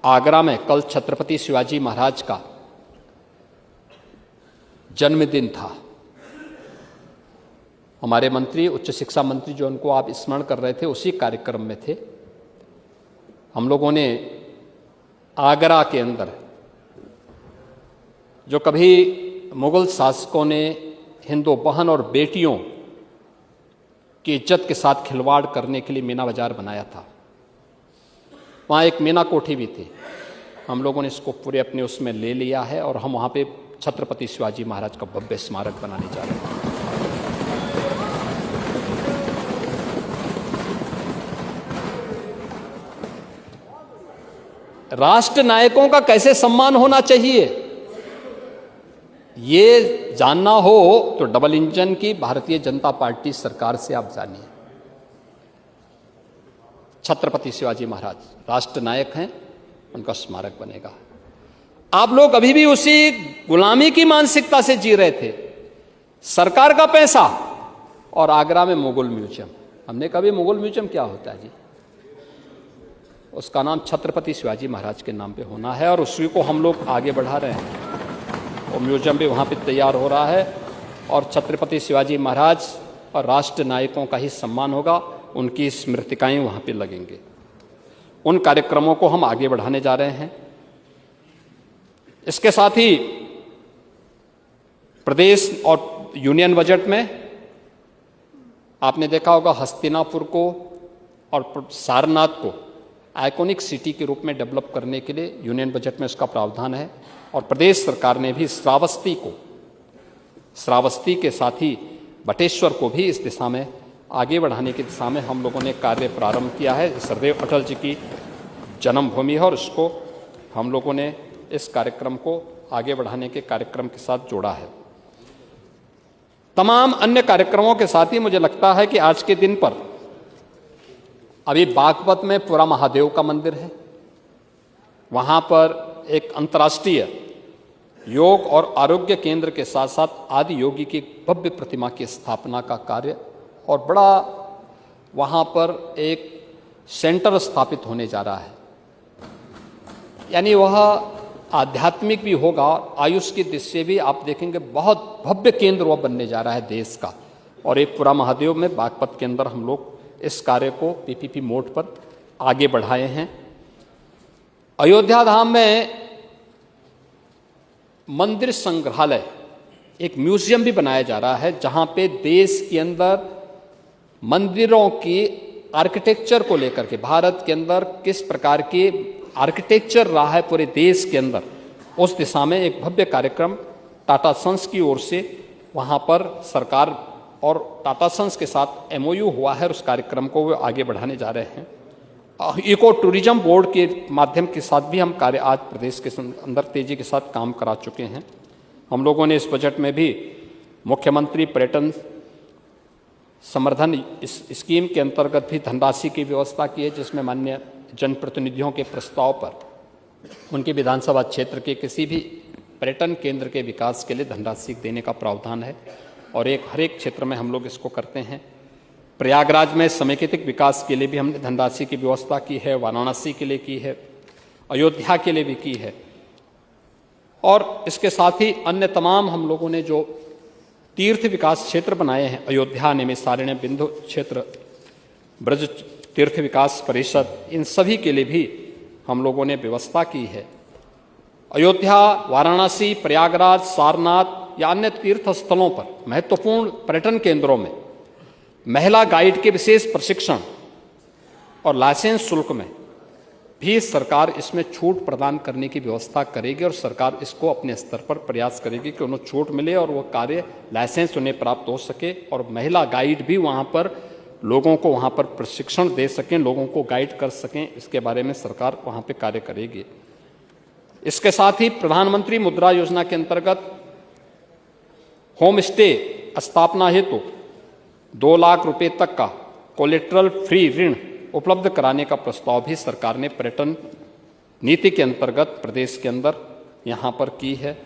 आगरा में कल छत्रपति शिवाजी महाराज का जन्मदिन था। हमारे मंत्री, उच्च शिक्षा मंत्री जो उनको आप स्मरण कर रहे थे, उसी कार्यक्रम में थे। हम लोगों ने आगरा के अंदर जो कभी मुगल शासकों ने हिंदू बहन और बेटियों की इज्जत के साथ खिलवाड़ करने के लिए मीना बाजार बनाया था, वहाँ एक मीना कोठी भी थी। हम लोगों ने इसको पूरे अपने उसमें ले लिया है और हम वहाँ पे छत्रपति शिवाजी महाराज का भव्य स्मारक बनाने जा रहे हैं। राष्ट्र नायकों का कैसे सम्मान होना चाहिए, ये जानना हो तो डबल इंजन की भारतीय जनता पार्टी सरकार से आप जानिए। छत्रपति शिवाजी महाराज राष्ट्र नायक हैं, उनका स्मारक बनेगा। आप लोग अभी भी उसी गुलामी की मानसिकता से जी रहे थे, सरकार का पैसा और आगरा में मुगल म्यूजियम। हमने कभी मुगल म्यूजियम क्या होता है जी, उसका नाम छत्रपति शिवाजी महाराज के नाम पे होना है और उसी को हम लोग आगे बढ़ा रहे हैं। और म्यूजियम भी वहाँ पे तैयार हो रहा है और छत्रपति शिवाजी महाराज और राष्ट्र नायकों का ही सम्मान होगा, उनकी स्मृतिकाएं वहाँ पे लगेंगे। उन कार्यक्रमों को हम आगे बढ़ाने जा रहे हैं। इसके साथ ही प्रदेश और यूनियन बजट में आपने देखा होगा, हस्तिनापुर को और सारनाथ को आइकॉनिक सिटी के रूप में डेवलप करने के लिए यूनियन बजट में इसका प्रावधान है। और प्रदेश सरकार ने भी श्रावस्ती के साथ ही बटेश्वर को भी इस दिशा में आगे बढ़ाने की दिशा में हम लोगों ने कार्य प्रारंभ किया है। सरदेव अटल जी की जन्मभूमि है और इसको हम लोगों ने इस कार्यक्रम को आगे बढ़ाने के कार्यक्रम के साथ जोड़ा है। तमाम अन्य कार्यक्रमों के साथ ही मुझे लगता है कि आज के दिन पर अभी बागपत में पुरा महादेव का मंदिर है, वहाँ पर एक अंतर्राष्ट्रीय योग और आरोग्य केंद्र के साथ साथ आदि योगी की भव्य प्रतिमा की स्थापना का कार्य और बड़ा वहाँ पर एक सेंटर स्थापित होने जा रहा है। यानी वह आध्यात्मिक भी होगा और आयुष की दृष्टि से भी आप देखेंगे बहुत भव्य केंद्र वह बनने जा रहा है देश का। और एक पुरा महादेव में बागपत के अंदर हम लोग इस कार्य को पीपीपी मोड पर आगे बढ़ाए हैं। अयोध्या धाम में मंदिर संग्रहालय, एक म्यूजियम भी बनाया जा रहा है, जहां पे देश के अंदर मंदिरों की आर्किटेक्चर को लेकर के, भारत के अंदर किस प्रकार की आर्किटेक्चर रहा है पूरे देश के अंदर, उस दिशा में एक भव्य कार्यक्रम टाटा सन्स की ओर से वहां पर सरकार और टाटा सन्स के साथ एमओयू हुआ है और उस कार्यक्रम को वो आगे बढ़ाने जा रहे हैं। इको टूरिज्म बोर्ड के माध्यम के साथ भी हम कार्य आज प्रदेश के अंदर तेजी के साथ काम करा चुके हैं। हम लोगों ने इस बजट में भी मुख्यमंत्री पर्यटन संवर्धन स्कीम के अंतर्गत भी धनराशि की व्यवस्था की है, जिसमें माननीय जनप्रतिनिधियों के प्रस्ताव पर उनके विधानसभा क्षेत्र के किसी भी पर्यटन केंद्र के विकास के लिए धनराशि देने का प्रावधान है और हर एक क्षेत्र में हम लोग इसको करते हैं। प्रयागराज में समेकित विकास के लिए भी हमने धनराशि की व्यवस्था की है, वाराणसी के लिए की है, अयोध्या के लिए भी की है। और इसके साथ ही अन्य तमाम हम लोगों ने जो तीर्थ विकास क्षेत्र बनाए हैं, अयोध्या, नैमिषारण्य, बिंदु क्षेत्र, ब्रज तीर्थ विकास परिषद, इन सभी के लिए भी हम लोगों ने व्यवस्था की है। अयोध्या, वाराणसी, प्रयागराज, सारनाथ या अन्य तीर्थ स्थलों पर महत्वपूर्ण पर्यटन केंद्रों में महिला गाइड के विशेष प्रशिक्षण और लाइसेंस शुल्क में भी सरकार इसमें छूट प्रदान करने की व्यवस्था करेगी और सरकार इसको अपने स्तर पर प्रयास करेगी कि उन्हें छूट मिले और वो कार्य लाइसेंस उन्हें प्राप्त हो सके और महिला गाइड भी वहाँ पर लोगों को वहाँ पर प्रशिक्षण दे सकें, लोगों को गाइड कर सकें। इसके बारे में सरकार वहाँ पे कार्य करेगी। इसके साथ ही प्रधानमंत्री मुद्रा योजना के अंतर्गत होम स्टे स्थापना हेतु 2 लाख रुपए तक का कोलेट्रल फ्री ऋण उपलब्ध कराने का प्रस्ताव भी सरकार ने पर्यटन नीति के अंतर्गत प्रदेश के अंदर यहाँ पर की है।